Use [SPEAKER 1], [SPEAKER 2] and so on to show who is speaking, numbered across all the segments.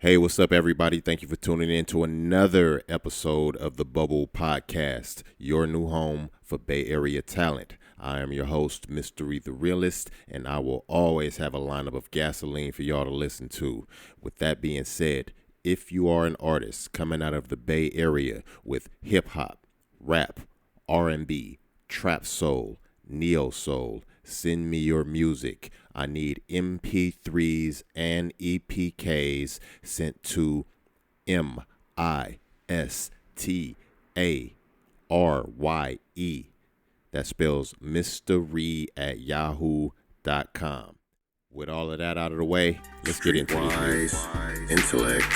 [SPEAKER 1] Hey, what's up, everybody? Thank you for tuning in to another episode of the Bubble Podcast, your new home for Bay Area talent. I am your host, Mystery the Realist, and I will always have a lineup of gasoline for y'all to listen to. With that being said, if you are an artist coming out of the Bay Area with hip-hop, rap, R&B, trap soul, neo soul, send me your music. I need MP3s and EPKs sent to MISTARYE. That spells mystery at yahoo.com. With all of that out of the way, let's get into
[SPEAKER 2] Wise Intellect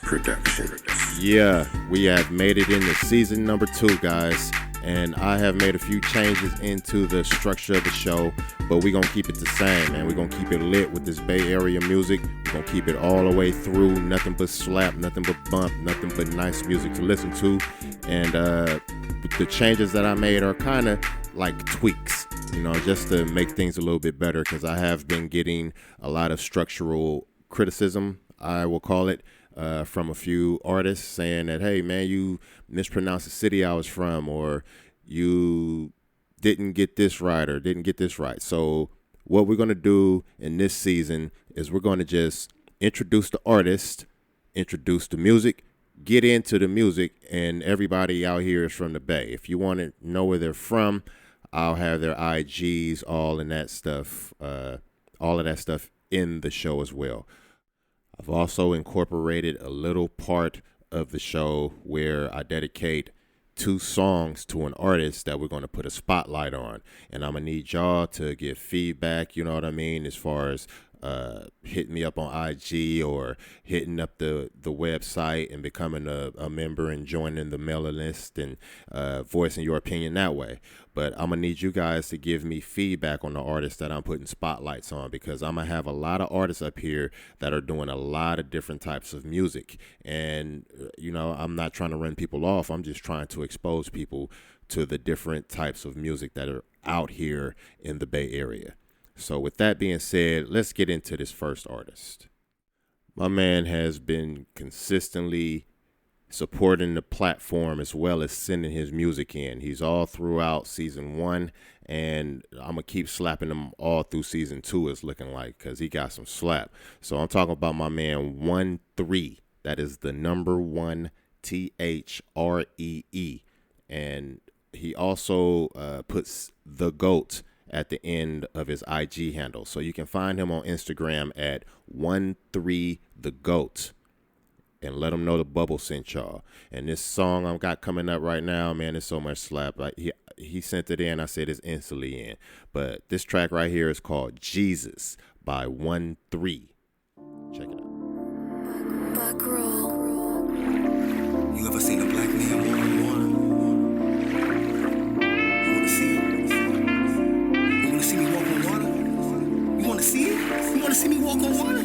[SPEAKER 2] Productions.
[SPEAKER 1] Yeah, we have made it into season number 2, guys. And I have made a few changes into the structure of the show, but we're going to keep it the same, man. We're going to keep it lit with this Bay Area music. We're going to keep it all the way through. Nothing but slap, nothing but bump, nothing but nice music to listen to. And the changes that I made are kind of like tweaks, just to make things a little bit better, because I have been getting a lot of structural criticism, I will call it, from a few artists saying that, hey, man, you mispronounced the city I was from, or you didn't get this right or didn't get this right. So what we're going to do in this season is we're going to just introduce the artist, introduce the music, get into the music, and everybody out here is from the Bay. If you want to know where they're from, I'll have their IGs, all of that stuff in the show as well. I've also incorporated a little part of the show where I dedicate 2 songs to an artist that we're going to put a spotlight on. And I'm going to need y'all to give feedback, you know what I mean, as far as hitting me up on IG or hitting up the website and becoming a member and joining the mailing list and voicing your opinion that way. But I'm going to need you guys to give me feedback on the artists that I'm putting spotlights on, because I'm going to have a lot of artists up here that are doing a lot of different types of music. And, I'm not trying to run people off. I'm just trying to expose people to the different types of music that are out here in the Bay Area. So with that being said, let's get into this first artist. My man has been consistently supporting the platform as well as sending his music in. He's all throughout season 1, and I'm going to keep slapping him all through season 2, it's looking like, because he got some slap. So I'm talking about my man 13. That is the number 1 THREE. And he also puts the GOAT at the end of his IG handle. So you can find him on Instagram at 13thegoat. And let him know the Bubble sent y'all. And this song I've got coming up right now, man, it's so much slap. Like he sent it in. I said it's instantly in. But this track right here is called Jesus by 13. Check it out.
[SPEAKER 3] Black roll.
[SPEAKER 2] You ever seen a black man walk on water? You wanna see it? You wanna see me walk on water? You wanna see it? You wanna see me walk on water?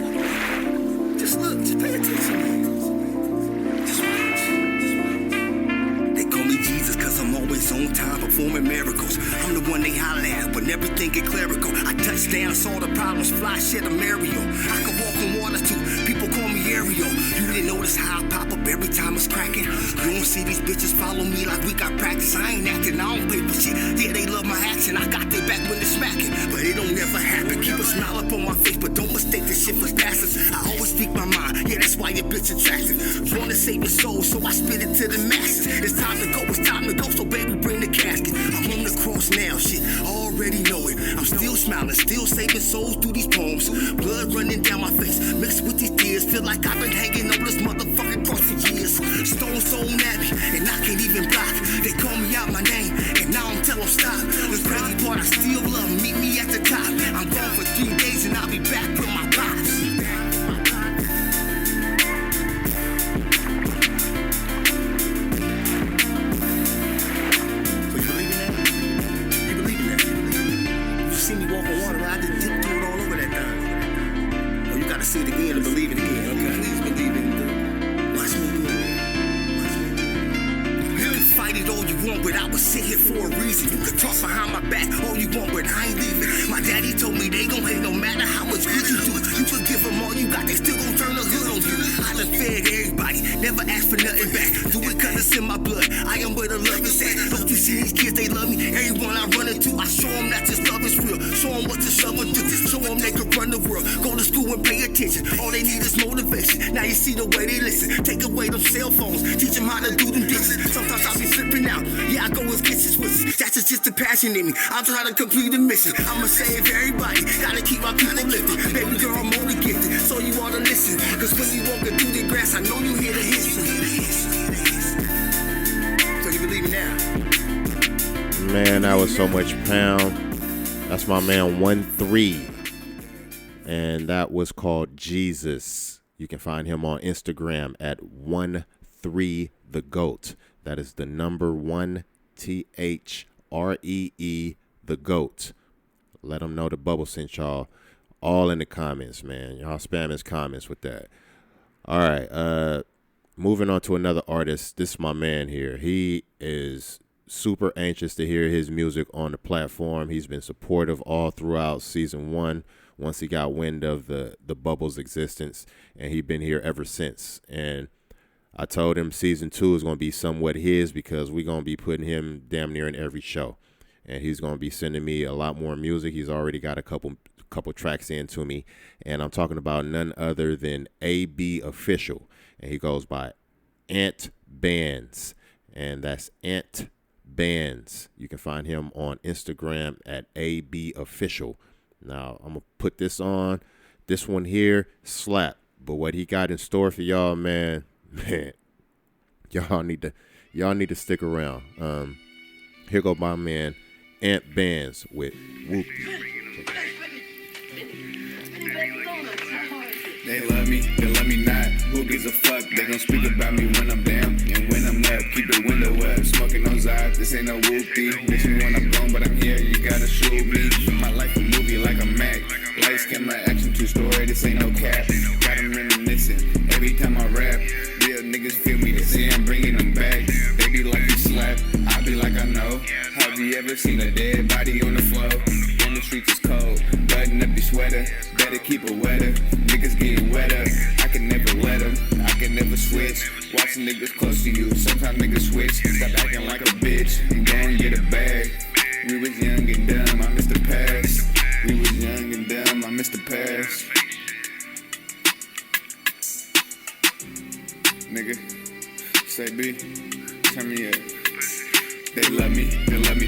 [SPEAKER 2] Just look, just pay attention. Just watch. They call me Jesus cause I'm always on time performing miracles. I'm the one they holler at when everything get clerical. I touch down, saw the problems fly, shit a Mario. I can walk on water too, people call me Ariel. You didn't notice how I pop up every time it's cracking? You don't see these bitches follow me like we got practice. I ain't acting, I don't pay for shit. Yeah, they love my action, I got their back when they're smacking. But it don't never happen, keep a smile up on my face, but don't mistake this shit for passes. I always speak my mind, yeah, that's why your bitch attractive. Wanna save your soul, so I spit it to the masses. It's time to go, so baby bring the casket. I'm on the cross now, shit, I already know it. I'm still smiling, still saving souls through these poems. Blood running down my face, mixed with these tears. Feel like I've been hanging on this motherfucking cross for years. Stones thrown at me, and I can't even block. They call me out my name, and now I'm tell them stop. The crazy part, I still love them. Meet me at the top. I'm gone for 3 days, and I'll be back with my pops. See me walk on water, I just tiptoed all over that thing. Oh, you gotta see it again to believe it again, okay? Please believe it. Watch me do it. You can fight it all you want, but I was sit here for a reason. You can talk behind my back all you want, but I ain't leaving. My daddy told me they gon' hate no matter how much good you do. You could give them all you got, they still gon' turn the hood on you. say it to everybody, never ask for nothing back. Do it cause it's in my blood, I am where the love is at. Don't you see these kids, they love me, everyone I run into, I show them that this love is real. Show them what to shovel do, show them they can run the world. Go to school and pay attention, all they need is motivation. Now you see the way they listen, take away them cell phones, teach them how to do them dishes. Sometimes I be flipping out, yeah I go and get this with. That's just the passion in me, I'm trying to complete the mission. I'ma save everybody, gotta keep my people lifted. Baby girl, I'm only gifted, so you ought to listen. Cause when you walking through the grass, I know you hear the history. So you believe me now?
[SPEAKER 1] Man, that was so much pound. That's my man 1-3. And that was called Jesus. You can find him on Instagram at 13theGOAT. That is the number 1 THREE, the GOAT. Let them know the bubble sent y'all. All in the comments, man. Y'all spam his comments with that. All right. Moving on to another artist. This is my man here. He is super anxious to hear his music on the platform. He's been supportive all throughout season 1 once he got wind of the bubble's existence, and he's been here ever since. And I told him season 2 is going to be somewhat his because we're going to be putting him damn near in every show. And he's going to be sending me a lot more music. He's already got a couple tracks into me. And I'm talking about none other than AB Official. And he goes by Ant Bands. And that's Ant Bands. You can find him on Instagram at AB Official. Now, I'm going to put this on. This one here, slap. But what he got in store for y'all, man, y'all need to stick around. Here go my man, Ant Bands with Whoopie.
[SPEAKER 4] They love me not. Who gives a fuck? They gon' speak about me when I'm down and when I'm up. Keep the window up, smoking those eyes. This ain't no whoopie. Miss me when I'm gone, but I'm here. You gotta shoot me. My life a movie like a Mac. Lights, camera, action, true story. This ain't no cap. Got them reminiscing every time I rap. Real niggas feel me. They say I'm bringing them back. They be like you slap. I be like I know. Have you ever seen a dead body on the floor? On the streets is cold. Button up your sweater. Better keep it wetter. Niggas getting wetter. I can never let them. I can never switch. Watching niggas close to you. Sometimes niggas switch. Stop acting like a bitch and go and get a bag. We was young and dumb. I missed the past. We was young and dumb. I missed the past. Nigga, say B, turn me up. They love me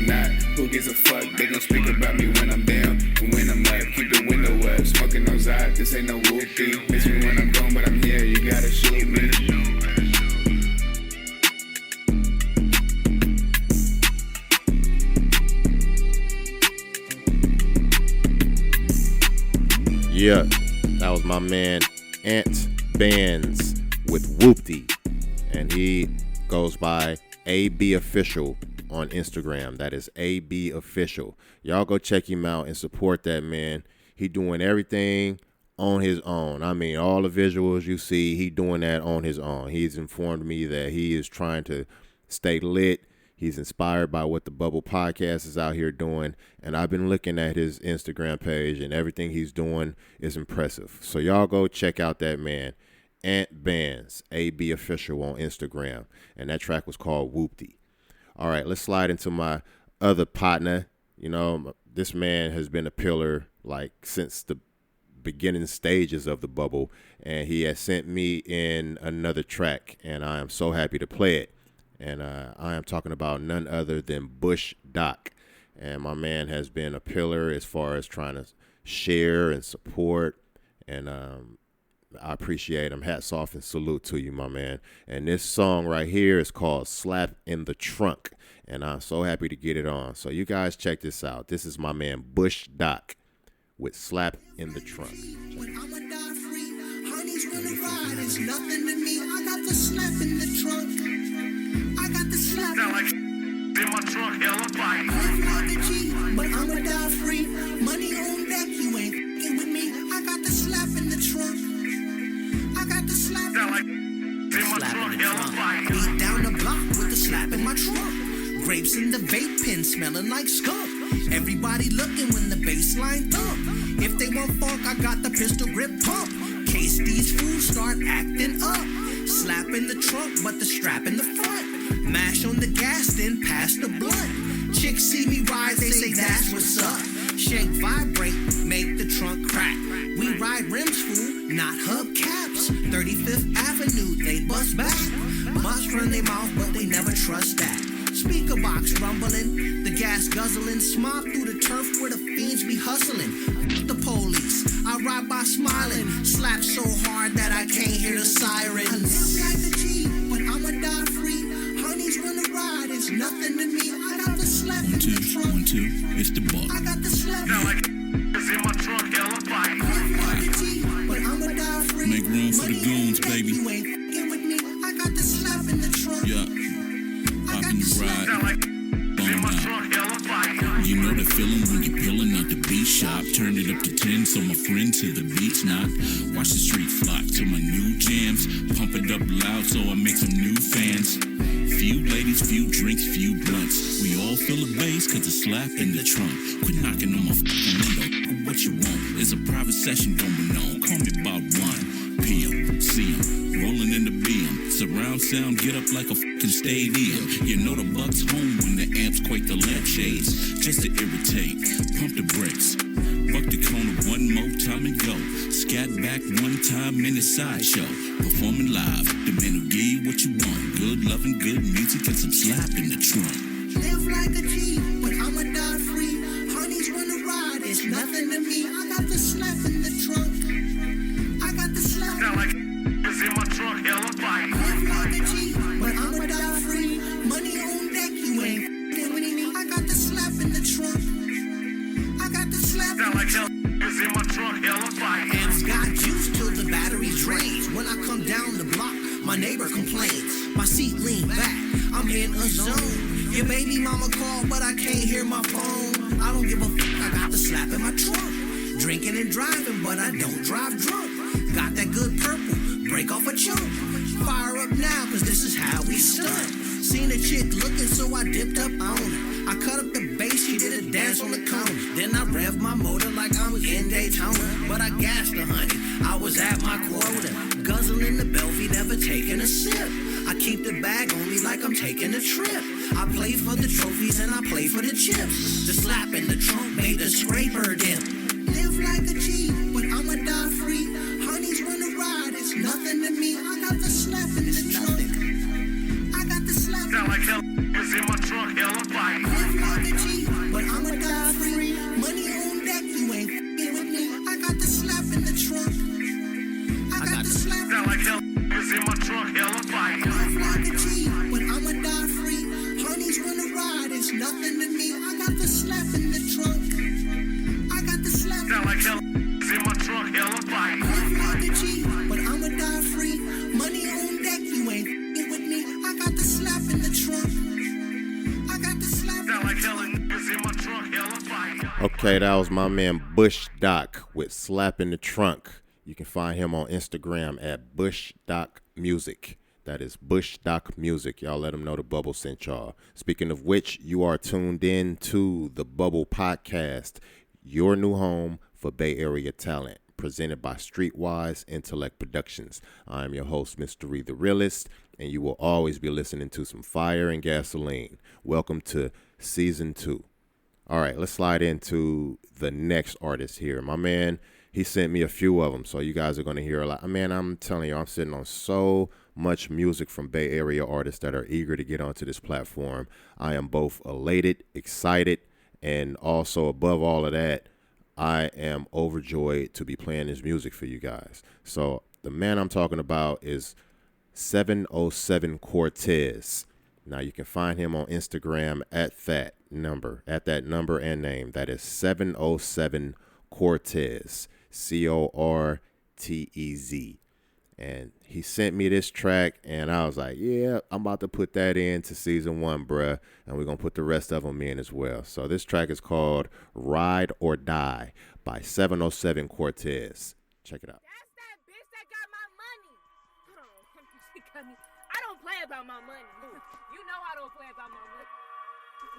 [SPEAKER 4] not. Who gives a fuck? They gon' speak about me when I'm down and when I'm up. Keep the window up, smoking those eyes. This ain't no whoopie. Miss me when I'm gone, but I'm here. You gotta shoot me.
[SPEAKER 1] Yeah, that was my man Ant Bands with Whoopty, and he goes by AB Official on Instagram. That is AB Official. Y'all go check him out and support that man. He doing everything on his own. I mean, all the visuals you see, he doing that on his own. He's informed me that he is trying to stay lit. He's inspired by what the Bubble Podcast is out here doing. And I've been looking at his Instagram page, and everything he's doing is impressive. So y'all go check out that man, Ant Bands, AB Official on Instagram. And that track was called Whoopty. All right, let's slide into my other partner. You know, this man has been a pillar like since the beginning stages of the bubble, and he has sent me in another track, and I am so happy to play it. And I am talking about none other than Bush Doc. And my man has been a pillar as far as trying to share and support, and I appreciate him. Hats off and salute to you, my man. And this song right here is called Slap in the Trunk, and I'm so happy to get it on. So you guys check this out. This is my man Bush Doc with Slap in the Trunk.
[SPEAKER 2] When I'ma die free, honey's gonna ride. It's nothing to me. I got the slap in the trunk. I got the slap in my trunk. Hella fire. Live like a G, but I'ma die free. Money on deck, you ain't f***ing with me. I got the slap in the trunk. I got the slap in the trunk. Beat down the block with the slap in my trunk. Grapes in the vape pen smelling like skunk. Everybody looking when the bass line thump. If they want funk, I got the pistol grip pump. Case these fools start acting up. slap in the trunk, but the strap in the front. Mash on the gas, then pass the blunt. Chicks see me ride, they say that's what's up. Shake, vibrate, make the trunk crack. We ride rims, fool, not hubcaps. 35th Avenue, they bust back. Bust from their mouth, but they never trust that. Speaker box rumbling, the gas guzzling. Smog through the turf where the fiends be hustling. The police, I ride by smiling. Slap so hard that I can't hear the sirens. I live like a G, but I'ma die free. Honeys wanna ride, it's nothing to me. I got the slap in the trunk.
[SPEAKER 5] 1, 2, it's the bar.
[SPEAKER 2] I got the slap.
[SPEAKER 6] Now like it's in my trunk, hella fire.
[SPEAKER 2] Live like a G, but I'ma die free.
[SPEAKER 5] Make room for the
[SPEAKER 2] Money
[SPEAKER 5] goons,
[SPEAKER 2] ain't that
[SPEAKER 5] baby.
[SPEAKER 2] You ain't f***ing with me. I got the slap in the trunk.
[SPEAKER 5] Yeah,
[SPEAKER 2] I got
[SPEAKER 5] popping
[SPEAKER 2] the
[SPEAKER 5] the
[SPEAKER 2] slap.
[SPEAKER 6] Now
[SPEAKER 5] ride.
[SPEAKER 6] like it's in my trunk, hella fire.
[SPEAKER 5] You know the feeling when you're peeling out the beat shop. Turn it up to 10 so my friend to the beats knock. Watch the street flock to my new jams. Pump it up loud so I make some new fans. Few ladies, few drinks, few blunts. We all feel the bass cause it's slap in the trunk. Quit knocking on my fucking window. What you want? It's a private session going on. Call me about 1 p.m. See 'em rolling in the BM. Surround sound, get up like a fucking stadium. You know the Bucks home when the amps quake the lampshades. Just to irritate, pump the brakes. Buck the corner one more time and go. Scat back one time in the sideshow. Performing live, the man who give you what you want. Good loving, good music, and some slap in the trunk.
[SPEAKER 2] Live like a G, but I'ma die free. Honeys wanna ride, it's nothing to me. I got the slap in the trunk. I got the slap.
[SPEAKER 6] Now like it's in my trunk, hella fire.
[SPEAKER 2] Live like a G, but I'ma die free. Money on deck, you ain't f***ing with me. I got the slap in the trunk. I got the slap
[SPEAKER 6] Now
[SPEAKER 2] in the
[SPEAKER 6] like
[SPEAKER 2] trunk.
[SPEAKER 6] it's in my trunk, hella fire.
[SPEAKER 2] Amps got juice till the battery drains. When I come down the block, my neighbor complains. My seat lean back, I'm in a zone. Your baby mama called, but I can't hear my phone. I don't give a fuck, I got the slap in my trunk. Drinking and driving, but I don't drive drunk. Got that good purple, break off a chunk. Fire up now, cause this is how we stunt. Seen a chick looking, so I dipped up on her. I cut up the bass, she did a dance on the counter. Then I revved my motor like I'm in Daytona. But I gassed her, honey, I was at my quota. Guzzling the Belvy, never taking a sip. I keep the bag on me like I'm taking a trip. I play for the trophies and I play for the chips. The slap in the trunk made the scraper dip. Live like a G, but I'ma die free. Honeys wanna ride, it's nothing to me. I got the slap in the trunk. I got the slap.
[SPEAKER 6] Now like it's in my trunk, hella fire.
[SPEAKER 2] Live like a G, but I'ma die free. Money on deck, you ain't f***ing with me. I got the slap in the trunk. I got the slap.
[SPEAKER 6] Now like it's in my trunk, hella fire.
[SPEAKER 2] Live like a G, but I'ma die free. Honeys wanna ride, it's nothing to me. I got the slap in the trunk. I got the slap.
[SPEAKER 6] Now like it's in my trunk, hella fire.
[SPEAKER 2] Live like a G, but I'ma die free. Money on deck, you ain't f***ing with me. I got the slap in the trunk. I got the slap.
[SPEAKER 6] Now like it's in my trunk, hella fire.
[SPEAKER 1] Okay, that was my man Bush Doc with Slap in the Trunk. You can find him on Instagram at Bush Doc Music. That is Bush Doc Music. Y'all let him know the Bubble sent y'all. Speaking of which, you are tuned in to the Bubble Podcast, your new home for Bay Area talent, presented by Streetwise Intellect Productions. I am your host, Mr. E the Realist, and you will always be listening to some fire and gasoline. Welcome to Season 2. All right, let's slide into the next artist here. My man, he sent me a few of them, so you guys are going to hear a lot. Man, I'm telling you, I'm sitting on so much music from Bay Area artists that are eager to get onto this platform. I am both elated, excited, and also above all of that, I am overjoyed to be playing this music for you guys. So the man I'm talking about is 707 Cortez. Now you can find him on Instagram at that number and name. That is 707 Cortez, Cortez. And he sent me this track, and I was like, yeah, I'm about to put that into Season 1, bruh. And we're going to put the rest of them in as well. So this track is called Ride or Die by 707 Cortez. Check it out.
[SPEAKER 7] That's that bitch that got my money. Hold on. She got me. I don't play about my money. You know I don't play about my money.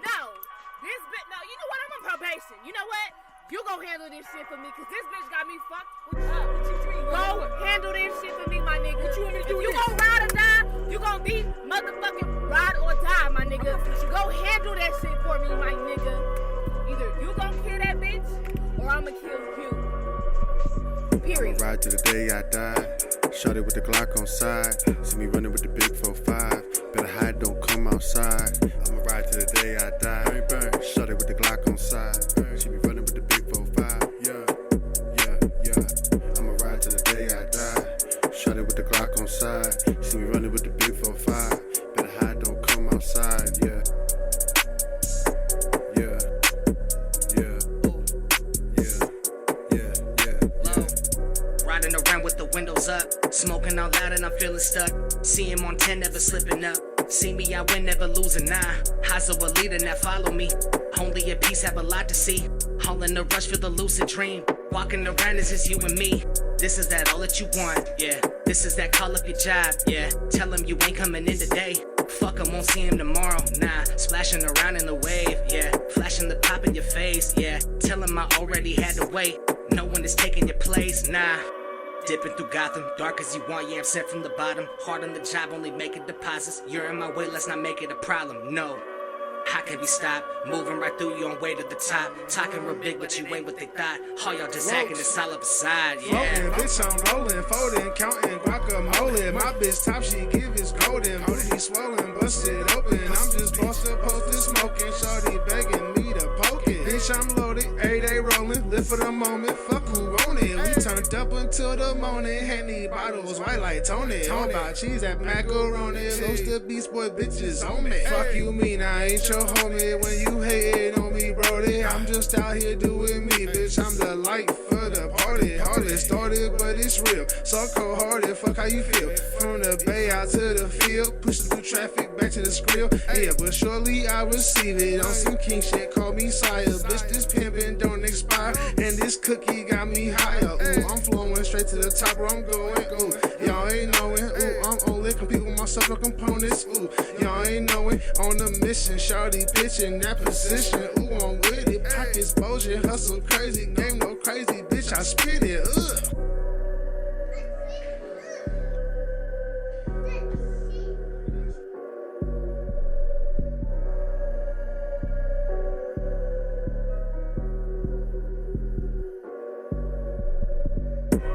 [SPEAKER 7] No. This bitch, no, you know what? I'm on probation. You know what? You go handle this shit for me, because this bitch got me fucked up. Go handle this shit for me, my nigga. What you want me to do? If you gon' ride or die, You gon' be motherfucking ride or die, my nigga. Go handle that shit for me, my nigga. Either you gon' kill that bitch, or I'ma kill you. Period.
[SPEAKER 8] I'ma ride to the day I die. Shot it with the Glock on side. See me running with the big 4-5. Better hide, don't come outside. I'ma ride to the day I die. Bang, bang. Shot it with the Glock on side. See me running with the big 4-5. Yeah, yeah, yeah. I'ma ride to the day I die. Shot it with the Glock on side. See me running with the big 4-5. Better hide, don't come outside. Yeah, yeah, yeah, yeah, yeah, yeah, yeah.
[SPEAKER 9] Riding around with the windows up, smoking out loud and I'm feeling stuck. See him on 10, never slipping up. See me, I win, never losing, nah. Highs of a leader, now follow me. Only a piece, have a lot to see. All in the rush for the lucid dream. Walking around, it's just you and me. This is that all that you want, yeah. This is that call up your job, yeah. Tell him you ain't coming in today. Fuck him, won't see him tomorrow, nah. Splashing around in the wave, yeah. Flashing the pop in your face, yeah. Tell him I already had to wait. No one is taking your place, nah. Dipping through Gotham, dark as you want, yeah, I'm set from the bottom. Hard on the job, only making deposits. You're in my way, let's not make it a problem, no. How can we stop? Moving right through you on way to the top. Talking real big, but you ain't what they thought. All y'all just acting, it's all up aside, yeah.
[SPEAKER 10] Floating, bitch, I'm rolling, folding, counting guacamole. My bitch top, she give is golden. Booty swollen, busted open. I'm just posted smoking. Shorty begging me to poke it. Bitch, I'm loaded, every day rolling. Live for the moment, fuck who want it. We turned up until the morning. Henny bottles, white like Tony. On about cheese, that macaroni. Close to Beast Boy bitches on me. Fuck you mean, I ain't your homie. When you hating on me, brody, I'm just out here doing me, bitch. I'm the light for the party. Hardly started, but it's real. So cold hearted, fuck how you feel. From the bay out to the field, pushing through traffic back to the skrill. Yeah, but surely I receive it. On some king shit, call me sire. Bitch, this pimpin' don't expire, and this cookie got me higher. Ooh, I'm flowing straight to the top where I'm going. Ooh, y'all ain't knowing. Ooh, I'm only compete with my several components. Ooh, y'all ain't knowing. On the mission, shawty pitching that position. Ooh, I'm with it. Pockets bulging, hustle crazy, game no crazy, bitch. I spit it. Ugh.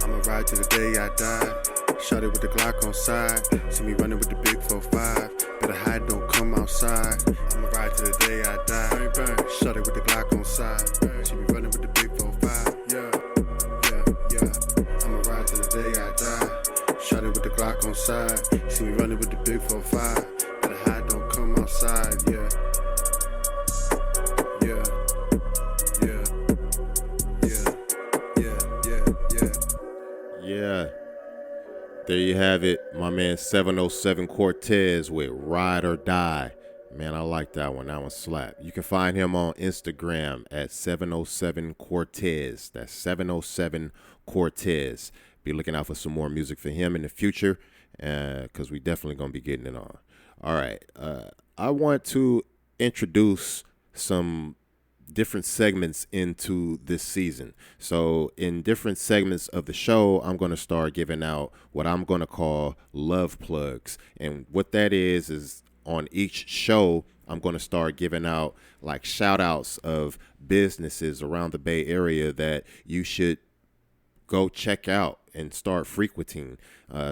[SPEAKER 8] I'ma ride to the day I die. Shot it with the Glock on side. See me running with the big 4-5. Better hide, don't come outside. I'ma ride to the day I die. Bang, bang. Shot it with the Glock on side. See me running with the big 4-5. Yeah, yeah, yeah. I'ma ride to the day I die. Shot it with the Glock on side. See me running with the big 4-5. Better hide, don't come outside. Yeah, yeah, yeah, yeah, yeah, yeah, yeah.
[SPEAKER 1] Yeah. There you have it. My man 707 Cortez with Ride or Die. Man, I like that one. That one slap. You can find him on Instagram at 707 Cortez. That's 707 Cortez. Be looking out for some more music for him in the future, because we definitely going to be getting it on. All right. I want to introduce some different segments into this season. So in different segments of the show, I'm going to start giving out what I'm going to call love plugs. And what that is on each show, I'm going to start giving out like shout outs of businesses around the Bay Area that you should go check out and start frequenting,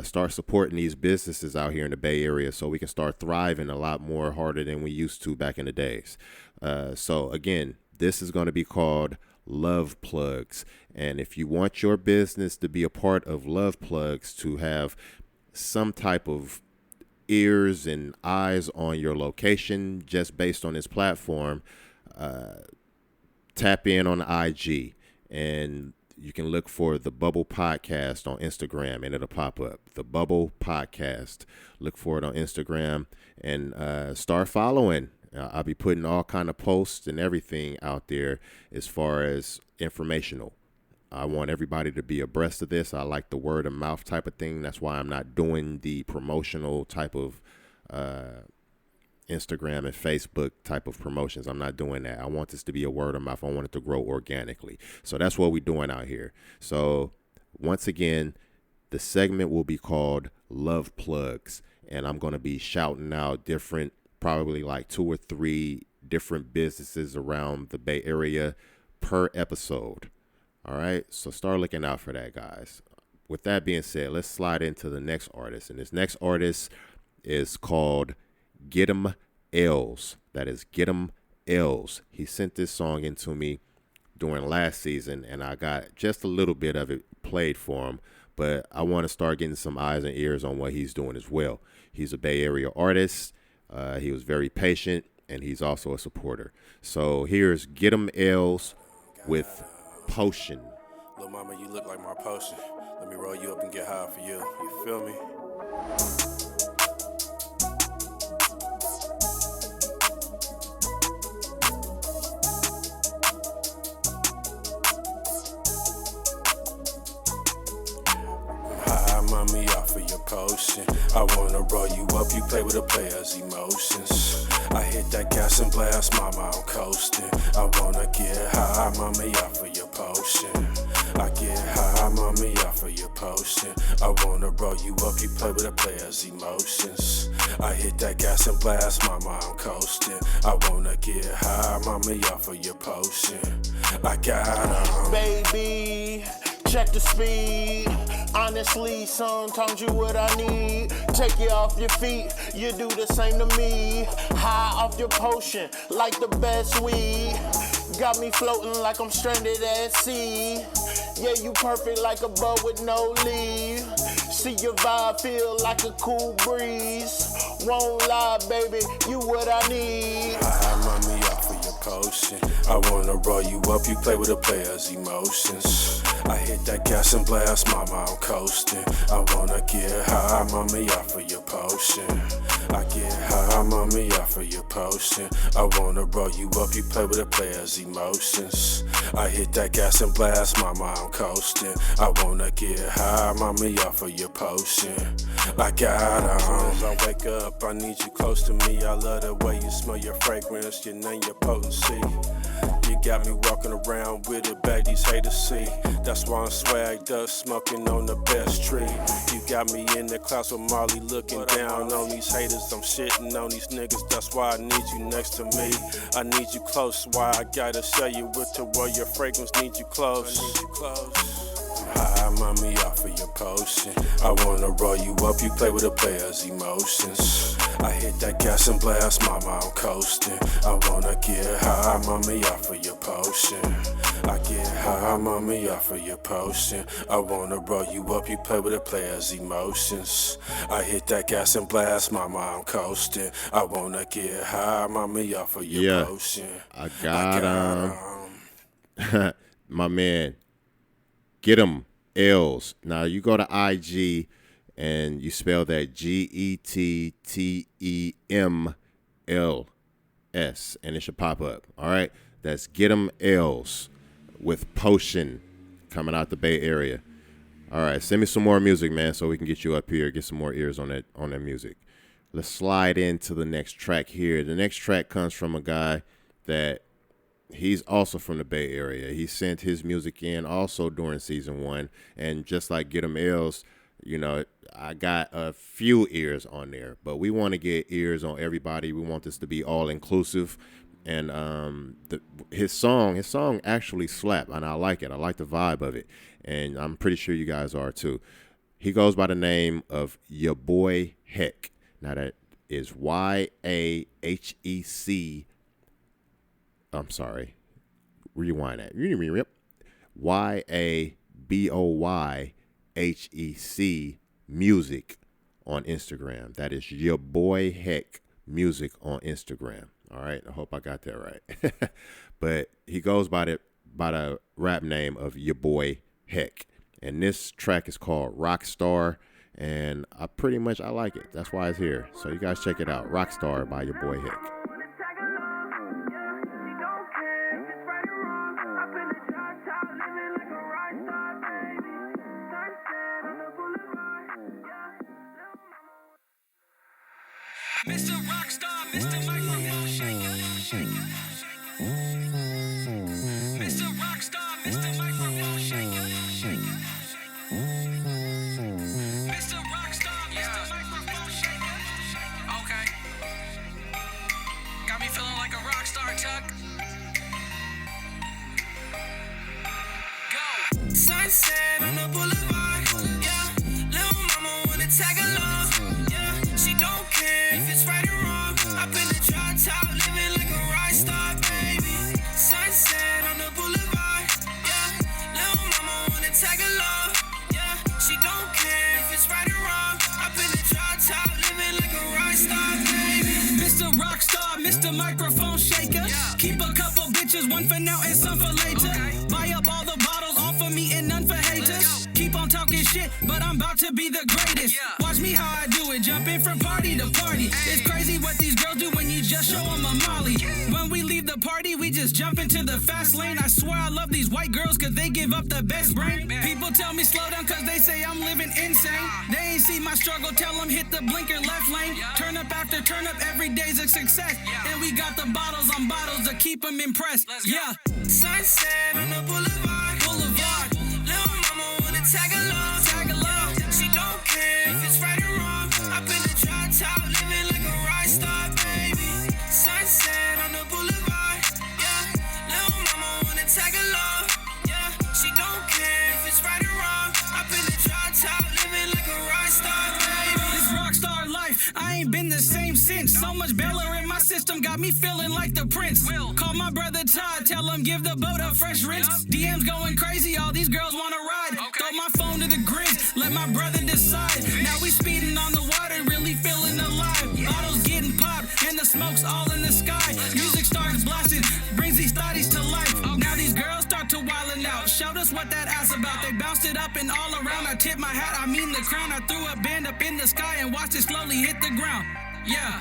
[SPEAKER 1] start supporting these businesses out here in the Bay Area so we can start thriving a lot more harder than we used to back in the days. So again, this is going to be called Love Plugs. And if you want your business to be a part of Love Plugs, to have some type of ears and eyes on your location just based on this platform, tap in on IG, and you can look for The Bubble Podcast on Instagram and it'll pop up. The Bubble Podcast. Look for it on Instagram and start following. I'll be putting all kind of posts and everything out there as far as informational. I want everybody to be abreast of this. I like the word of mouth type of thing. That's why I'm not doing the promotional type of Instagram and Facebook type of promotions. I'm not doing that. I want this to be a word of mouth. I want it to grow organically. So that's what we're doing out here. So once again, the segment will be called Love Plugs. and I'm going to be shouting out probably like 2 or 3 different businesses around the Bay Area per episode. All right, so start looking out for that, guys. With that being said, let's slide into the next artist, and this next artist is called Get 'em Els. That is Get 'em Els. He sent this song into me during last season, and I got just a little bit of it played for him, but I want to start getting some eyes and ears on what he's doing as well. He's a Bay Area artist. He was very patient, and he's also a supporter. So here's Get 'em Els with Potion.
[SPEAKER 11] Little mama, you look like my potion. Let me roll you up and get high for you. You feel me? Mommy, offer your potion. I wanna roll you up, you play with a player's emotions. I hit that gas and blast, mama, I'm coasting. I wanna get high, mommy, offer your potion. I get high, mommy, offer your potion. I wanna roll you up, you play with a player's emotions. I hit that gas and blast, mama, I'm coasting. I wanna get high, mommy, offer your potion. I got 'em.
[SPEAKER 12] Baby, check the speed. Honestly, sometimes you what I need. Take you off your feet, you do the same to me. High off your potion, like the best weed. Got me floating like I'm stranded at sea. Yeah, you perfect like a bud with no leaf. See your vibe, feel like a cool breeze. Won't lie, baby, you what I need.
[SPEAKER 11] Mommy, offer your potion. I wanna roll you up, you play with a player's emotions. I hit that gas and blast, mama, I'm coasting. I wanna get high, mommy, offer your potion. I get high, mommy, offer your potion. I wanna roll you up, you play with a player's emotions. I hit that gas and blast, mama, I'm coasting. I wanna get high, mommy, offer your potion. I got 'em. As I wake up, I need you close to me. I love the way you smell your fragrance, your name, your potency. You got me walking around with it, bag these haters see. That's why I'm swagged up, smoking on the best tree. You got me in the clouds with Molly looking down on these haters. I'm shitting on these niggas, that's why I need you next to me. I need you close, why I gotta show you with to where your fragrance need you close. Hi, mommy, offer your potion. I wanna roll you up, you play with a player's emotions. I hit that gas and blast, mama, I'm coasting. I wanna get high, mommy, offer your potion. I get high, mommy, offer your potion. I wanna roll you up, you play with a player's emotions. I hit that gas and blast, mama, I'm coasting. I wanna get high, mommy, offer your potion.
[SPEAKER 1] I got my man. Get 'em Els. Now you go to IG and you spell that GETTEMLS and it should pop up. All right, that's Get 'em Els with Potion coming out the Bay Area. All right, send me some more music, man, so we can get you up here, get some more ears on that music. Let's slide into the next track here. The next track comes from a guy that he's also from the Bay Area. He sent his music in also during season 1. And just like Get 'em Els, you know, I got a few ears on there. But we want to get ears on everybody. We want this to be all inclusive. And his song actually slapped. And I like it. I like the vibe of it. And I'm pretty sure you guys are too. He goes by the name of Your Boy Heck. Now that is YAHEC. I'm sorry. Rewind that. YABOYHEC music on Instagram. That is Your Boy Heck music on Instagram. All right. I hope I got that right. But he goes by the rap name of Your Boy Heck. And this track is called Rockstar. And I like it. That's why it's here. So you guys check it out. Rockstar by Your Boy Heck.
[SPEAKER 13] Mr. Rockstar, Mr. Microphone Shaker. Mr. Rockstar, Mr. Microphone Shaker. Mr. Rockstar, Mr. Microphone Shaker. microphone shaker. Keep a couple bitches, one for now and some for later. Buy up all the bottles, all for me and none for haters. Keep on talking shit, but I'm about to be the greatest. Watch me how I do it, jumping from party to party. It's crazy what these girls do when you just show them a molly. When we leave the party, we just jump into the fast lane. I swear I love these white girls cause they give up the best brain. People tell me slow down cause they say I'm living insane. They ain't see my struggle, tell them hit the blinker left lane. Turn up after turn up, every day's a success. And we got the bottles on bottles to keep them impressed. Yeah.
[SPEAKER 14] Sunset on the boulevard. Little mama wanna tag along. She don't care if it's right or wrong. Up in the drop top, living like a rock star, baby. Sunset on the boulevard. Yeah. Little mama wanna tag along. Yeah. She don't care if it's right or wrong. Up in the drop top, living like a rock star, baby.
[SPEAKER 13] This rock star life, I ain't been the same since. So much Bella in my system got me feeling like the prince. Call my brother Todd, tell him give the boat a fresh rinse. DMs going crazy, all these girls wanna ride. Throw my phone to the grizz, let my brother decide. Now we speeding on the water, really feeling alive. Bottles getting popped, and the smoke's all in the sky. Music starts blasting, brings these thotties to life. Now these girls start to wildin' out. Showed us what that ass about. They bounced it up and all around. I tip my hat, I mean the crown. I threw a band up in the sky and watched it slowly hit the ground. Yeah.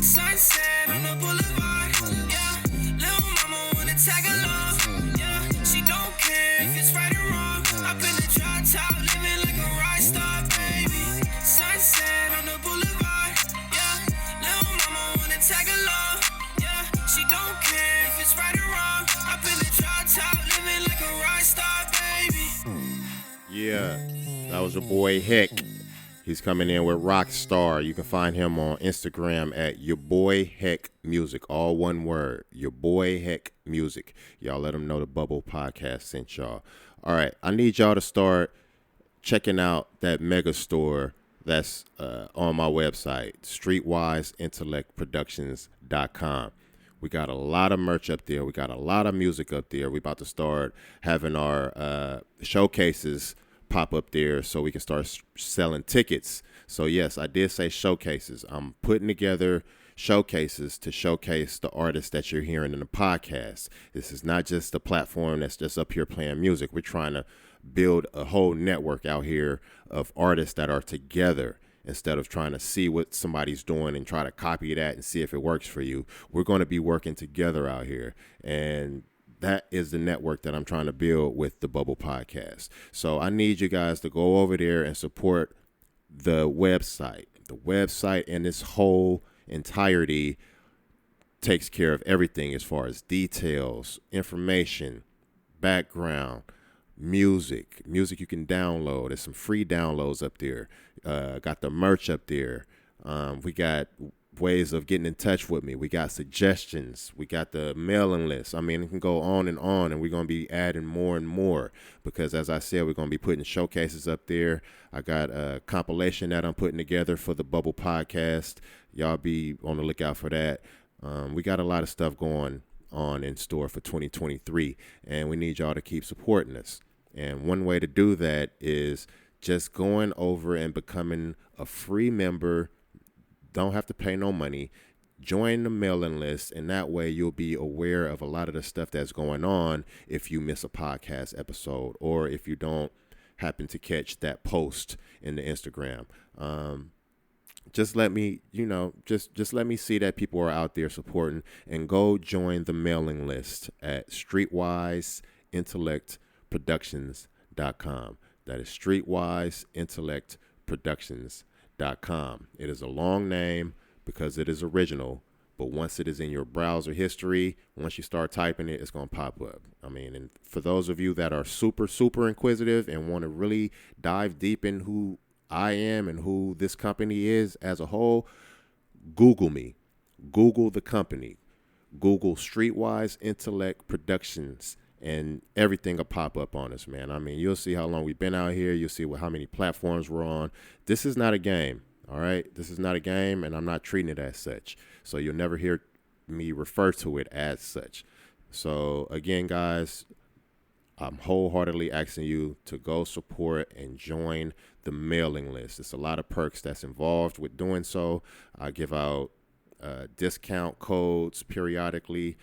[SPEAKER 14] Sunset on the boulevard. Yeah. Little mama wanna tag along. Yeah. She don't care if it's right or wrong. Up in the drop top, living like a rock star, baby. Sunset on the boulevard. Yeah. Little mama wanna tag along. Yeah. She don't care if it's right or wrong. Up in the drop top, living like a rock star, baby.
[SPEAKER 1] Yeah, that was your boy Heck. He's coming in with Rockstar. You can find him on Instagram at your boy Heck Music. All one word. Your boy Heck Music. Y'all let him know the Bubble Podcast sent y'all. All right, I need y'all to start checking out that mega store that's on my website, streetwiseintellectproductions.com. We got a lot of merch up there. We got a lot of music up there. We about to start having our showcases pop up there so we can start selling tickets. So yes, I did say showcases. I'm putting together showcases to showcase the artists that you're hearing in the podcast. This is not just a platform that's just up here playing music. We're trying to build a whole network out here of artists that are together instead of trying to see what somebody's doing and try to copy that and see if it works for you. We're going to be working together out here, and that is the network that I'm trying to build with the Bubble Podcast. So I need you guys to go over there and support the website. The website in its whole entirety takes care of everything as far as details, information, background, music you can download. There's some free downloads up there. Got the merch up there. We got ways of getting in touch with me. We got suggestions. We got the mailing list. I mean, it can go on, and we're going to be adding more and more because, as I said, we're going to be putting showcases up there. I got a compilation that I'm putting together for the Bubble Podcast. Y'all be on the lookout for that. We got a lot of stuff going on in store for 2023, and we need y'all to keep supporting us. And one way to do that is just going over and becoming a free member. Don't have to pay no money. Join the mailing list, and that way you'll be aware of a lot of the stuff that's going on if you miss a podcast episode or if you don't happen to catch that post in the Instagram. Just let me, just let me see that people are out there supporting, and go join the mailing list at streetwiseintellectproductions.com. That is streetwiseintellectproductions.com. It is a long name because it is original, but once it is in your browser history, once you start typing it, it's going to pop up. I mean, and for those of you that are super, super inquisitive and want to really dive deep in who I am and who this company is as a whole, Google me. Google the company. Google Streetwise Intellect Productions, and everything will pop up on us, man. I mean, you'll see how long we've been out here. You'll see how many platforms we're on. This is not a game, all right? This is not a game, and I'm not treating it as such. So you'll never hear me refer to it as such. So, again, guys, I'm wholeheartedly asking you to go support and join the mailing list. There's a lot of perks that's involved with doing so. I give out discount codes periodically,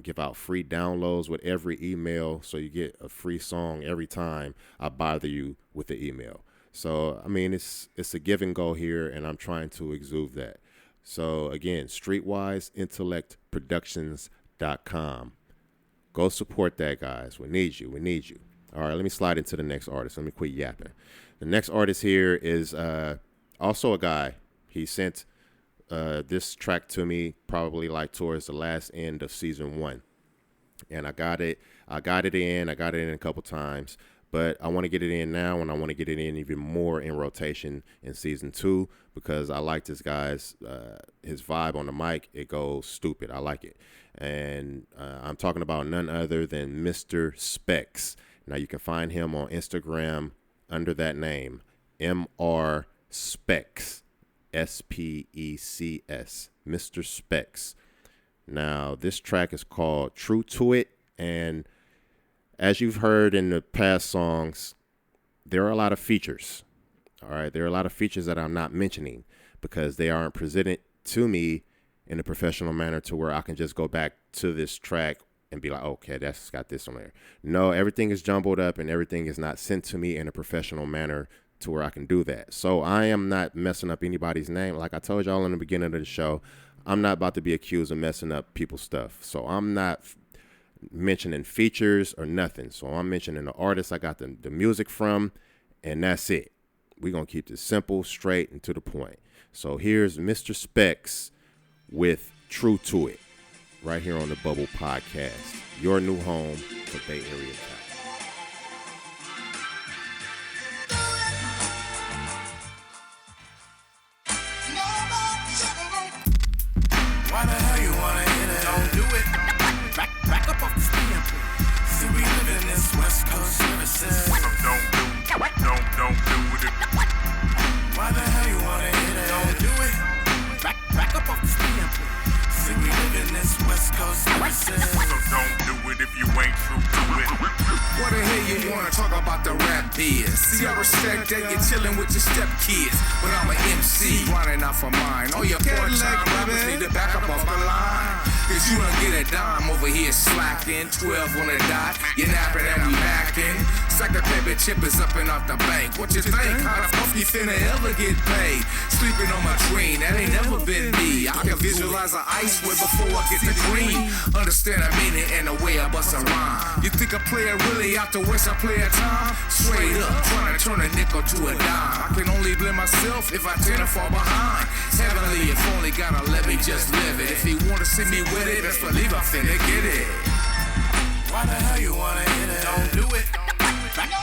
[SPEAKER 1] give out free downloads with every email, so you get a free song every time I bother you with the email. So, I mean, it's a give and go here, and I'm trying to exude that. So, again, streetwiseintellectproductions.com. Go support that, guys. We need you. We need you. All right, let me slide into the next artist. Let me quit yapping. The next artist here is also a guy. He sent this track to me probably like towards the last end of season 1. And I got it in a couple times, but I want to get it in now, and I want to get it in even more in rotation in season 2, because I like this guy's his vibe on the mic. It goes stupid. I like it. And I'm talking about none other than Mr. Specs. Now you can find him on Instagram under that name, Mr. Specs. Specs, Mr. Specs. Now, this track is called True to It, and as you've heard in the past songs, there are a lot of features. All right, there are a lot of features that I'm not mentioning because they aren't presented to me in a professional manner to where I can just go back to this track and be like, okay, that's got this on there. No, everything is jumbled up and everything is not sent to me in a professional manner to where I can do that. So I am not messing up anybody's name. Like I told y'all in the beginning of the show, I'm not about to be accused of messing up people's stuff. So I'm not mentioning features or nothing. So I'm mentioning the artist I got the music from, and that's it. We're going to keep this simple, straight, and to the point. So here's Mr. Specs with True to It, right here on the Bubble Podcast, your new home for Bay Area Talk.
[SPEAKER 14] Why the hell you wanna hit it? Don't do it. Back up off the stand, please. See, we live in this West Coast services. So don't do it. Why the hell you wanna hit it? Don't do it. Back up off the stand, please. See, we live in this West Coast services. So don't do it if you ain't true to it.
[SPEAKER 4] What the hell you wanna talk about the rap biz? See, I respect that you're chilling with your stepkids, but I'm an MC running off of mine. Oh, your part-time rappers need to back up off the line, cause you don't get a dime over here slacking. 12 on the dot, you're napping and we macking. Sack the paper chip is up and off the bank. What you think? How the fuck you finna ever get paid? Sleeping on my dream, that ain't never been me. I can visualize an ice way before I get the green. Understand I mean it and the way I bust a rhyme. You think a player really out to waste a player time? Straight up, trying to turn a nickel to a dime. I can only blame myself if I tend to fall behind. Heavenly, if only gotta let me just live it. If you wanna see me with it, best believe I finna get it.
[SPEAKER 14] Why the hell you wanna hit it? Don't do it.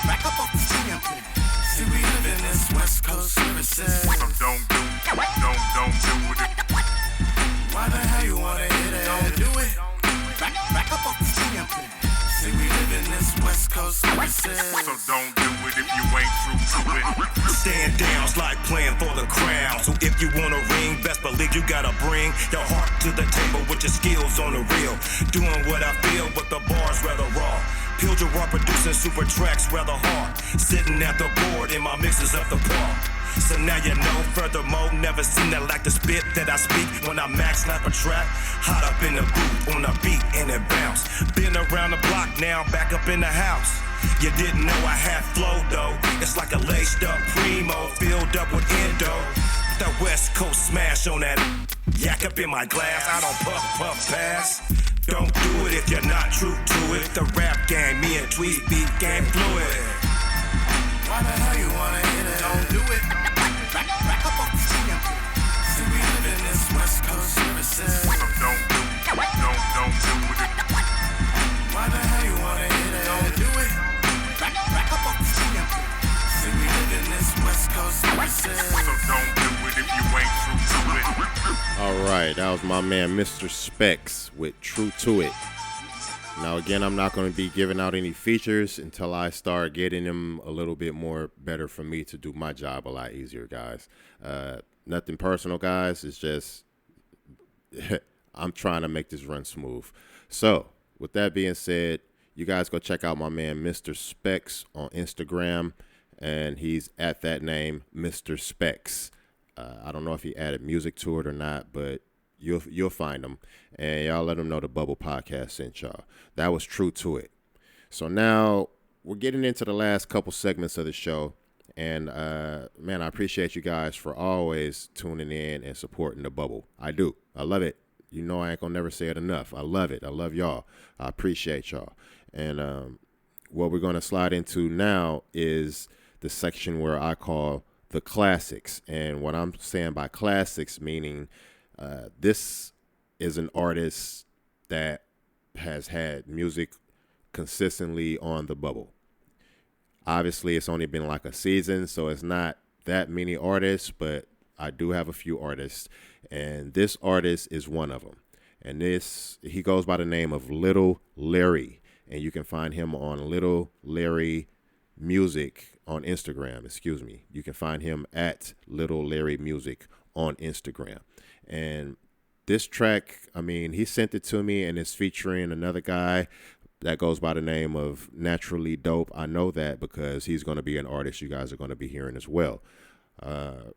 [SPEAKER 14] Back up off the stand, please. See, we live in this West Coast services. So don't do it. Why the hell you wanna hit it? Don't do it. Back up off the stand, please. See, we live in this West Coast services. So don't do it if you ain't true to it.
[SPEAKER 15] Stand down's like playing for the crown. So if you want a ring, best believe you gotta bring your heart to the table with your skills on the reel. Doing what I feel, but the bar's rather raw. Pilger raw producing super tracks rather hard. Sitting at the board in my mixes of the park. So now you know, furthermore, never seen that like the spit that I speak when I max slap a track. Hot up in the booth, on a beat, and it bounce. Been around the block, now back up in the house. You didn't know I had flow though. It's like a laced up primo, filled up with endo. That West Coast smash on that yak up in my glass. I don't puff, pass. Don't do it if you're not true to it. The rap game, me and Tweet beat game fluid.
[SPEAKER 14] Why the hell you wanna hit it? Don't do it. Back up off the stand, please. See, we live in this West Coast services. So don't do it. Why the hell you wanna hit it? Don't do it. Back up off the stand, please. See, we live in this West Coast services. So don't do it if you ain't true to it.
[SPEAKER 1] All right, that was my man Mr. Specs with True to It. Now, again, I'm not going to be giving out any features until I start getting them a little bit more better for me to do my job a lot easier, guys. Nothing personal, guys. It's just I'm trying to make this run smooth. So, with that being said, you guys go check out my man Mr. Specs on Instagram, and he's at that name, Mr. Specs. I don't know if he added music to it or not, but You'll find them, and y'all let them know the Bubble Podcast sent y'all. That was true to it. So now we're getting into the last couple segments of the show, and man, I appreciate you guys for always tuning in and supporting the Bubble. I do. I love it. You know I ain't gonna never say it enough. I love it. I love y'all. I appreciate y'all. And what we're gonna slide into now is the section where I call the classics. And what I'm saying by classics, meaning this is an artist that has had music consistently on the Bubble. Obviously, it's only been like a season, so it's not that many artists, but I do have a few artists, and this artist is one of them. And he goes by the name of Little Larry, and you can find him on Little Larry Music on Instagram. You can find him at Little Larry Music on Instagram. And this track, I mean, he sent it to me, and it's featuring another guy that goes by the name of Naturally Dope. I know that because he's going to be an artist you guys are going to be hearing as well.